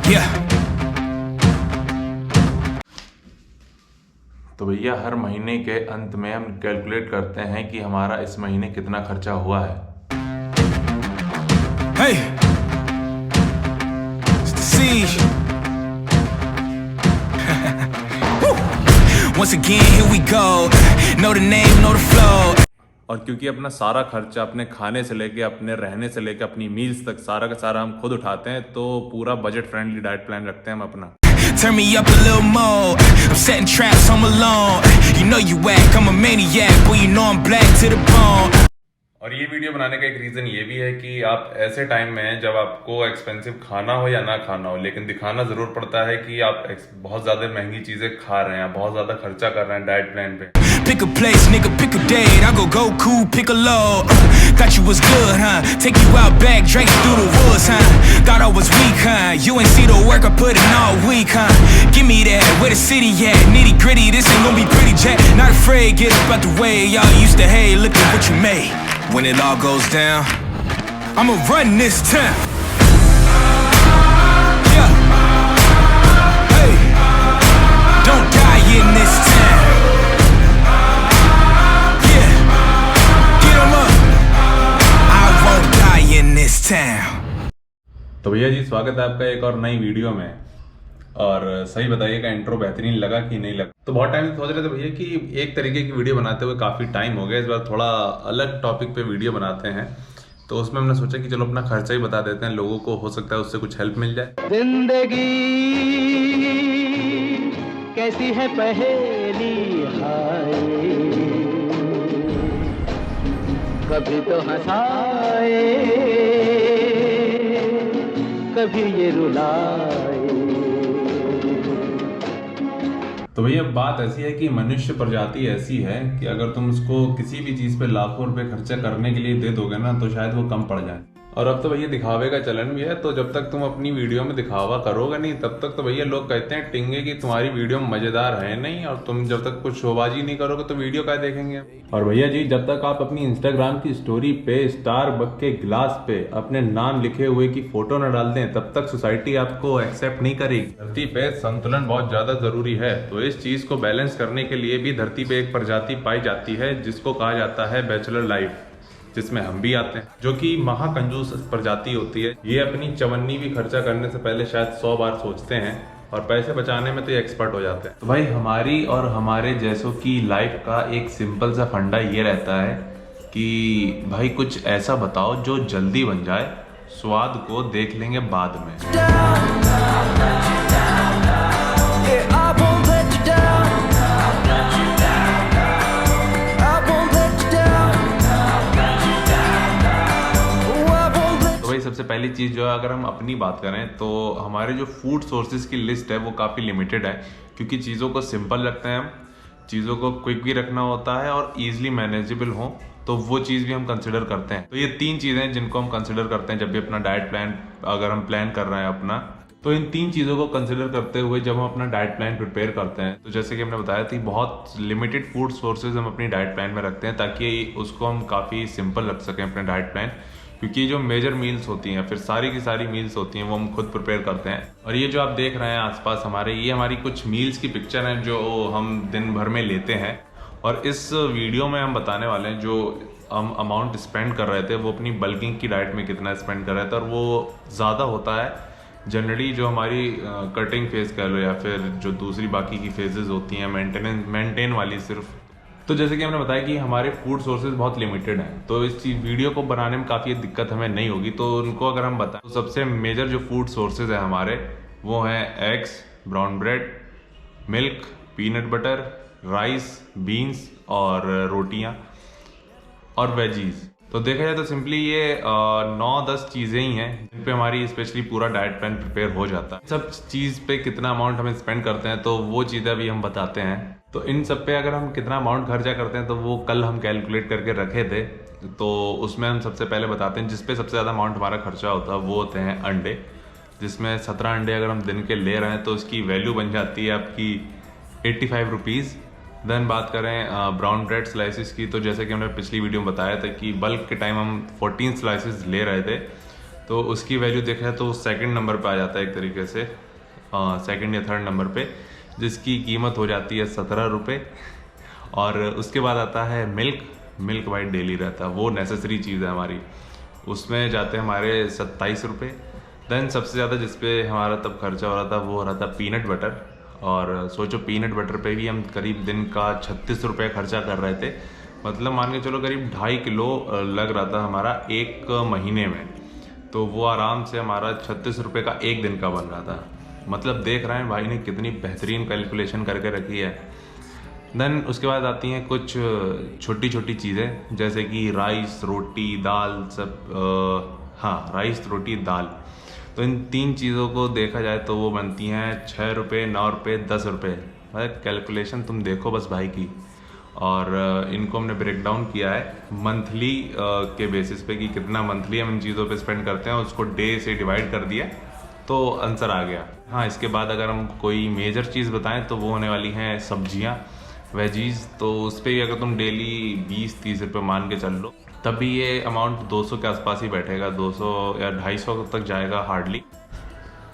Yeah. तो भैया हर महीने के अंत में हम कैलकुलेट करते हैं कि हमारा इस महीने कितना खर्चा हुआ है। Hey, it's the siege. Woo. Once again, here we go. Know the name, know the flow. और क्योंकि अपना सारा खर्चा अपने खाने से लेके अपने रहने से लेके अपनी मील्स तक सारा का सारा हम खुद उठाते हैं, तो पूरा बजट फ्रेंडली डाइट प्लान रखते हैं हम अपना। Turn me up a little more. I'm setting traps, I'm alone. You know you whack, I'm a maniac. Boy, you know I'm black to the bone. और ये वीडियो बनाने का एक reason ये भी है कि आप ऐसे टाइम में हैं जब आपको एक्सपेंसिव खाना हो या ना खाना हो, लेकिन दिखाना ज़रूर पड़ता है कि आप बहुत ज़्यादा महंगी चीज़ें खा रहे हैं, बहुत ज़्यादा खर्चा कर रहे हैं डाइट प्लान पे। Pick a place, nigga, pick a date. I go Goku, pick a load. Thought you was good, huh? Take you out back, Drake through the woods, huh? Thought I was weak, huh? You ain't see the work I put in all week, huh? Give me that, where the city at? Nitty gritty, this ain't gonna be pretty, Jack. Not afraid, get up out the way. Y'all used to hate, look at what you made. When it all goes down, I'ma run this town. Yeah. Hey, don't die in this town. Yeah, get 'em up. I won't die in this town. तो भैया जी स्वागत है आपका एक और नई video में। और सही बताइएगा इंट्रो बेहतरीन लगा कि नहीं लगा। तो बहुत टाइम से सोच रहे थे भैया कि एक तरीके की वीडियो बनाते हुए काफ़ी टाइम हो गया, इस बार थोड़ा अलग टॉपिक पे वीडियो बनाते हैं। तो उसमें हमने सोचा कि चलो अपना खर्चा ही बता देते हैं, लोगों को हो सकता है उससे कुछ हेल्प मिल जाए। जिंदगी कैसी है पहेली हाय, कभी तो हंसाए कभी ये रुलाए। तो भैया बात ऐसी है कि मनुष्य प्रजाति ऐसी है कि अगर तुम उसको किसी भी चीज़ पे लाखों रुपए खर्चा करने के लिए दे दोगे ना, तो शायद वो कम पड़ जाए। और अब तो भैया दिखावे का चलन भी है, तो जब तक तुम अपनी वीडियो में दिखावा करोगे नहीं, तब तक तो भैया लोग कहते हैं टिंगे कि तुम्हारी वीडियो मज़ेदार है नहीं, और तुम जब तक कुछ शोबाजी नहीं करोगे तो वीडियो क्या देखेंगे। और भैया जी जब तक आप अपनी इंस्टाग्राम की स्टोरी पे स्टारबक्स के गिलास पे अपने नाम लिखे हुए की फोटो न डाल दें, तब तक सोसाइटी आपको एक्सेप्ट नहीं करेगी। धरती पे संतुलन बहुत ज्यादा जरूरी है, तो इस चीज को बैलेंस करने के लिए भी धरती पे एक प्रजाति पाई जाती है जिसको कहा जाता है बैचलर लाइफ, जिसमें हम भी आते हैं, जो कि महाकंजूस प्रजाति होती है। ये अपनी चवन्नी भी खर्चा करने से पहले शायद 100 बार सोचते हैं, और पैसे बचाने में तो ये एक्सपर्ट हो जाते हैं। तो भाई हमारी और हमारे जैसों की लाइफ का एक सिंपल सा फंडा ये रहता है कि भाई कुछ ऐसा बताओ जो जल्दी बन जाए, स्वाद को देख लेंगे बाद में। सबसे पहली चीज़ जो है, अगर हम अपनी बात करें तो हमारे जो फूड सोर्सेज की लिस्ट है वो काफ़ी लिमिटेड है, क्योंकि चीज़ों को सिंपल रखते हैं हम, चीज़ों को क्विक भी रखना होता है और ईजिली मैनेजेबल हो, तो वो चीज़ भी हम कंसिडर करते हैं। तो ये 3 चीज़ें हैं जिनको हम कंसिडर करते हैं जब भी अपना डाइट प्लान अगर हम प्लान कर रहे हैं अपना। तो इन 3 चीज़ों को कंसिडर करते हुए जब हम अपना डाइट प्लान प्रिपेयर करते हैं, तो जैसे कि हमने बताया था, बहुत लिमिटेड फूड सोर्सेज हम अपनी डाइट प्लान में रखते हैं ताकि उसको हम काफ़ी सिंपल रख सकें अपने डाइट प्लान, क्योंकि जो मेजर मील्स होती हैं फिर सारी की सारी मील्स होती हैं वो हम खुद प्रिपेयर करते हैं। और ये जो आप देख रहे हैं आसपास हमारे, ये हमारी कुछ मील्स की पिक्चर हैं जो हम दिन भर में लेते हैं। और इस वीडियो में हम बताने वाले हैं जो हम अमाउंट स्पेंड कर रहे थे वो अपनी बल्किंग की डाइट में कितना स्पेंड कर रहे थे, और वो ज़्यादा होता है जनरली जो हमारी कटिंग फेज कर लो या फिर जो दूसरी बाकी की फेजेस होती हैं मेंटेन वाली सिर्फ। तो जैसे कि हमने बताया कि हमारे फूड सोर्सेज बहुत लिमिटेड हैं, तो इस चीज वीडियो को बनाने में काफ़ी दिक्कत हमें नहीं होगी। तो उनको अगर हम बताएं तो सबसे मेजर जो फूड सोर्सेज है हमारे वो हैं eggs, brown bread, milk, peanut butter, rice, beans और रोटियां और वेजीज। तो देखा जाए तो सिंपली ये 9-10 चीज़ें ही हैं जिन पे हमारी स्पेशली पूरा डाइट प्लान प्रिपेयर हो जाता है। सब चीज़ पे कितना अमाउंट हमें स्पेंड करते हैं तो वो चीज़ें अभी हम बताते हैं। तो इन सब पे अगर हम कितना अमाउंट खर्चा करते हैं तो वो कल हम कैलकुलेट करके रखे थे, तो उसमें हम सबसे पहले बताते हैं जिस पे सबसे ज़्यादा अमाउंट हमारा खर्चा होता है वो होते हैं अंडे, जिसमें 17 अंडे अगर हम दिन के ले रहे हैं तो उसकी वैल्यू बन जाती है आपकी 85 रुपीज़। देन बात करें ब्राउन ब्रेड स्लाइसिस की, तो जैसे कि हमने पिछली वीडियो में बताया था कि बल्क के टाइम हम 14 स्लाइसिस ले रहे थे, तो उसकी वैल्यू देखा है तो सेकंड नंबर पे आ जाता है एक तरीके से, सेकंड या थर्ड नंबर पे, जिसकी कीमत हो जाती है 17 रुपये। और उसके बाद आता है मिल्क वाइट डेली रहता है, वो नेसेसरी चीज़ है हमारी, उसमें जाते हैं हमारे 27 रुपये। देन सबसे ज़्यादा जिस पे हमारा तब खर्चा हो रहा था वो हो रहा था पीनट बटर। और सोचो पीनट बटर पे भी हम करीब दिन का 36 रुपये खर्चा कर रहे थे, मतलब मान के चलो करीब 2.5 किलो लग रहा था हमारा एक महीने में। तो वो आराम से हमारा 36 रुपये का एक दिन का बन रहा था। मतलब देख रहे हैं भाई ने कितनी बेहतरीन कैलकुलेशन करके रखी है। देन उसके बाद आती हैं कुछ छोटी छोटी चीज़ें, जैसे कि राइस, रोटी, दाल, सब हाँ राइस, रोटी, दाल। तो इन 3 चीज़ों को देखा जाए तो वो बनती हैं 6 रुपये, 9 रुपये, 10 रुपये। कैलकुलेशन तुम देखो बस भाई की। और इनको हमने ब्रेक डाउन किया है मंथली के बेसिस पे कि कितना मंथली हम इन चीज़ों पे स्पेंड करते हैं, उसको डे से डिवाइड कर दिया तो आंसर आ गया। हाँ, इसके बाद अगर हम कोई मेजर चीज़ बताएं तो वो होने वाली हैं सब्जियां, वेजीज। तो उस पर भी अगर तुम डेली 20-30 रुपये मान के चल लो तब भी ये अमाउंट 200 के आसपास ही बैठेगा, 200 या 250 तक जाएगा हार्डली।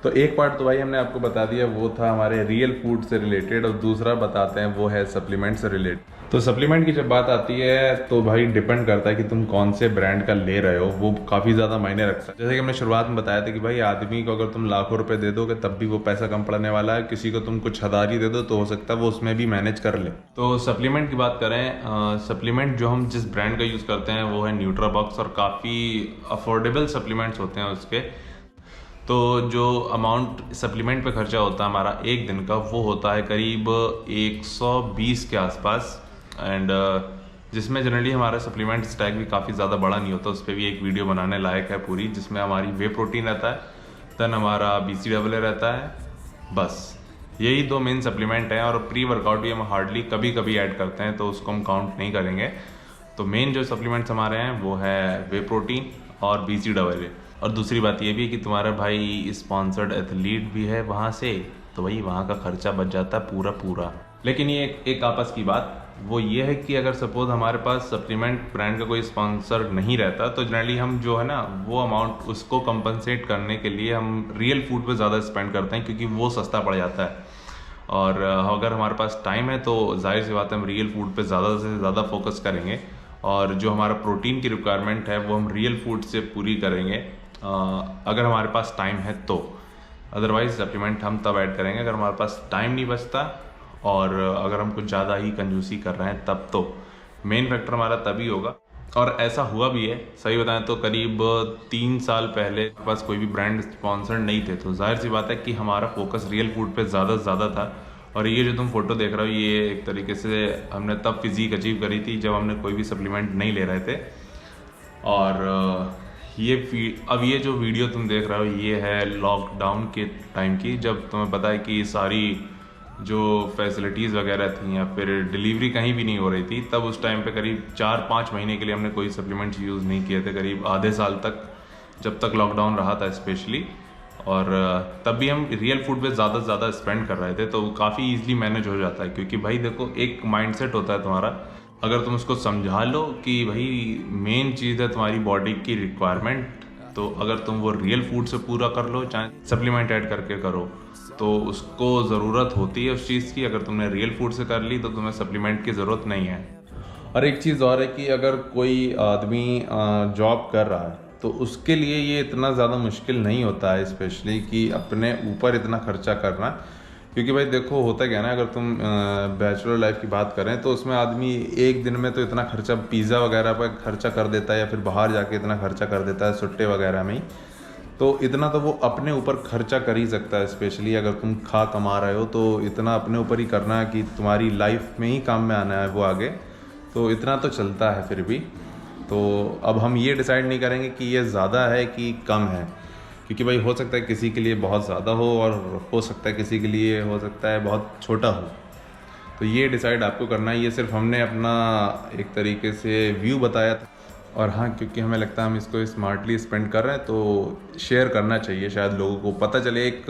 तो एक पार्ट तो भाई हमने आपको बता दिया, वो था हमारे रियल फूड से रिलेटेड, और दूसरा बताते हैं वो है सप्लीमेंट से रिलेटेड। तो सप्लीमेंट की जब बात आती है तो भाई डिपेंड करता है कि तुम कौन से ब्रांड का ले रहे हो, वो काफ़ी ज़्यादा मायने रखता है। जैसे कि हमने शुरुआत में बताया था कि भाई आदमी को अगर तुम लाखों रुपए दे दोगे तब भी वो पैसा कम पड़ने वाला है, किसी को तुम कुछ हज़ार ही दे दो तो हो सकता है वो उसमें भी मैनेज कर ले। तो सप्लीमेंट की बात करें, सप्लीमेंट जो हम जिस ब्रांड का यूज़ करते हैं वो है न्यूट्राबॉक्स, और काफ़ी अफोर्डेबल सप्लीमेंट्स होते हैं उसके। तो जो अमाउंट सप्लीमेंट पे खर्चा होता है हमारा एक दिन का, वो होता है करीब 120 के आसपास। एंड जिसमें जनरली हमारा सप्लीमेंट स्टैक भी काफ़ी ज़्यादा बड़ा नहीं होता, उस पर भी एक वीडियो बनाने लायक है पूरी, जिसमें हमारी वे प्रोटीन रहता है, देन हमारा BCAA रहता है, बस यही 2 मेन सप्लीमेंट हैं। और प्री वर्कआउट भी हम हार्डली कभी कभी ऐड करते हैं तो उसको हम काउंट नहीं करेंगे। तो मेन जो सप्लीमेंट्स हमारे हैं वो है वे प्रोटीन और BCAA। और दूसरी बात ये भी है कि तुम्हारा भाई स्पॉन्सर्ड एथलीट भी है वहाँ से, तो भाई वहाँ का खर्चा बच जाता है पूरा। लेकिन ये एक आपस की बात वो ये है कि अगर सपोज हमारे पास सप्लीमेंट ब्रांड का कोई स्पॉन्सर नहीं रहता तो जनरली हम जो है ना वो अमाउंट उसको कंपनसेट करने के लिए हम रियल फूड पे ज़्यादा स्पेंड करते हैं, क्योंकि वो सस्ता पड़ जाता है। और अगर हमारे पास टाइम है तो जाहिर सी बात है हम रियल फूड पे ज़्यादा से ज़्यादा फोकस करेंगे, और जो हमारा प्रोटीन की रिक्वायरमेंट है वो हम रियल फूड से पूरी करेंगे अगर हमारे पास टाइम है तो। अदरवाइज सप्लीमेंट हम तब ऐड करेंगे अगर हमारे पास टाइम नहीं बचता, और अगर हम कुछ ज़्यादा ही कंजूसी कर रहे हैं तब। तो मेन फैक्टर हमारा तभी होगा, और ऐसा हुआ भी है। सही बताएं तो करीब 3 साल पहले बस कोई भी ब्रांड स्पॉन्सर नहीं थे, तो जाहिर सी बात है कि हमारा फोकस रियल फूड पे ज़्यादा से ज़्यादा था। और ये जो तुम फोटो देख रहे हो ये एक तरीके से हमने तब फिजिक अचीव करी थी जब हमने कोई भी सप्लीमेंट नहीं ले रहे थे। और अब ये जो वीडियो तुम देख रहे हो ये है लॉकडाउन के टाइम की, जब तुम्हें पता है कि सारी जो फैसिलिटीज़ वगैरह थी या फिर डिलीवरी कहीं भी नहीं हो रही थी, तब उस टाइम पे करीब 4-5 महीने के लिए हमने कोई सप्लीमेंट्स यूज़ नहीं किए थे, करीब आधे साल तक, जब तक लॉकडाउन रहा था स्पेशली। और तब भी हम रियल फूड पे ज़्यादा से ज़्यादा स्पेंड कर रहे थे, तो काफ़ी ईजिली मैनेज हो जाता है। क्योंकि भाई देखो एक माइंडसेट होता है तुम्हारा, अगर तुम उसको समझा लो कि भाई मेन चीज़ है तुम्हारी बॉडी की रिक्वायरमेंट, तो अगर तुम वो रियल फूड से पूरा कर लो चाहे सप्लीमेंट ऐड करके करो, तो उसको ज़रूरत होती है उस चीज़ की। अगर तुमने रियल फूड से कर ली तो तुम्हें सप्लीमेंट की ज़रूरत नहीं है। और एक चीज़ और है कि अगर कोई आदमी जॉब कर रहा है तो उसके लिए ये इतना ज़्यादा मुश्किल नहीं होता है, स्पेशली कि अपने ऊपर इतना खर्चा करना। क्योंकि भाई देखो होता क्या ना, अगर तुम बैचलर लाइफ की बात करें तो उसमें आदमी एक दिन में तो इतना खर्चा पिज़्ज़ा वगैरह पर खर्चा कर देता है, या फिर बाहर जाके इतना खर्चा कर देता है सुट्टे वगैरह में ही। तो इतना तो वो अपने ऊपर खर्चा कर ही सकता है, स्पेशली अगर तुम कमा रहे हो तो इतना अपने ऊपर ही करना है कि तुम्हारी लाइफ में ही काम में आना है वो आगे, तो इतना तो चलता है फिर भी। तो अब हम ये डिसाइड नहीं करेंगे कि ये ज़्यादा है कि कम है, क्योंकि भाई हो सकता है किसी के लिए बहुत ज़्यादा हो और हो सकता है किसी के लिए हो सकता है बहुत छोटा हो। तो ये डिसाइड आपको करना है, ये सिर्फ हमने अपना एक तरीके से व्यू बताया था। और हाँ, क्योंकि हमें लगता है हम इसको स्मार्टली स्पेंड कर रहे हैं तो शेयर करना चाहिए, शायद लोगों को पता चले। एक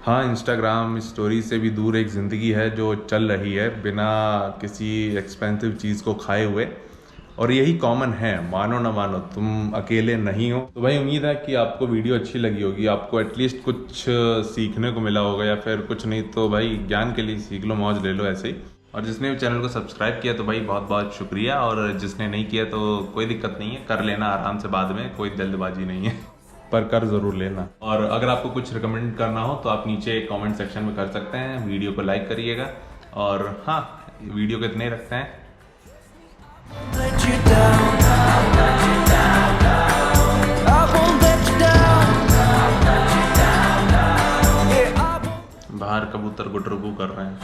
हाँ, इंस्टाग्राम स्टोरी से भी दूर एक ज़िंदगी है जो चल रही है बिना किसी एक्सपेंसिव चीज़ को खाए हुए। और यही कॉमन है, मानो ना मानो, तुम अकेले नहीं हो। तो भाई उम्मीद है कि आपको वीडियो अच्छी लगी होगी, आपको एटलीस्ट कुछ सीखने को मिला होगा, या फिर कुछ नहीं तो भाई ज्ञान के लिए सीख लो, मौज ले लो ऐसे ही। और जिसने भी चैनल को सब्सक्राइब किया तो भाई बहुत बहुत शुक्रिया, और जिसने नहीं किया तो कोई दिक्कत नहीं है, कर लेना आराम से बाद में, कोई जल्दबाजी नहीं है, पर कर ज़रूर लेना। और अगर आपको कुछ रिकमेंड करना हो तो आप नीचे कमेंट सेक्शन में कर सकते हैं, वीडियो को लाइक करिएगा। और हाँ, वीडियो को इतने ही रखते हैं। बाहर कबूतर गुटरुगू कर रहे हैं।